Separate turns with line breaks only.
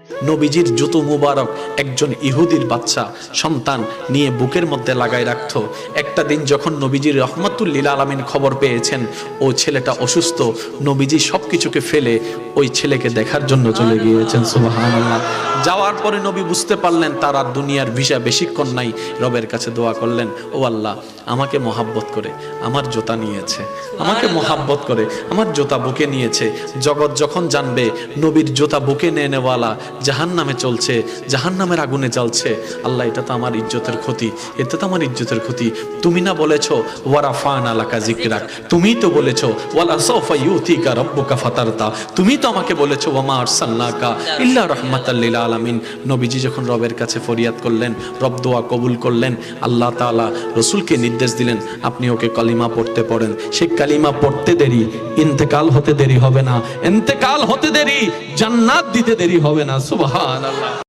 নবীজির জুতো মুবারক একজন ইহুদির বাচ্চা সন্তান নিয়ে বুকের মধ্যে লাগায় রাখতো। একটা দিন যখন নবীজির রহমাতুল লিল আলামিন খবর পেয়েছেন ও ছেলেটা অসুস্থ, নবীজি সবকিছুকে ফেলে ওই ছেলেকে দেখার জন্য চলে গিয়েছেন। সুবহানাল্লাহ। যাওয়ার পরে নবী বুঝতে পারলেন তার আর দুনিয়ার ভিসা বেশিক্ষণ নাই। রবের কাছে দোয়া করলেন, ও আল্লাহ, আমাকে মহাব্বত করে আমার জুতা নিয়েছে, আমাকে মহাব্বত করে আমার জুতা বুকে নিয়েছে। জগৎ যখন জানবে নবীর জুতা বুকে নিয়ে নেওয়ালা জাহান্নামে চলছে, জাহান্নামের আগুনে জ্বলছে, আল্লাহ, এটা তো আমার ইজ্জতের ক্ষতি, এটা তো আমার ইজ্জতের ক্ষতি। তুমি না বলেছো ওয়ারাফানা লাকা যিকরাক, তুমি তো বলেছো ওয়ালা সাওফা ইউতিকা রাব্বুকা ফাতারদা, তুমি তো আমাকে বলেছো ওয়ামা আরসালনাকা ইল্লা রাহমাতাল লিল আলামিন। নবীজি যখন রবের কাছে ফরিয়াদ করলেন, রব দোয়া কবুল করলেন। আল্লাহ তাআলা রাসূলকে নির্দেশ দিলেন, আপনি ওকে কালিমা পড়তে পড়েন। সেই কালিমা পড়তে দেরি, ইন্তেকাল হতে দেরি হবে না, ইন্তেকাল হতে দেরি, জান্নাত দিতে দেরি হবে না। সুবহানাল্লাহ।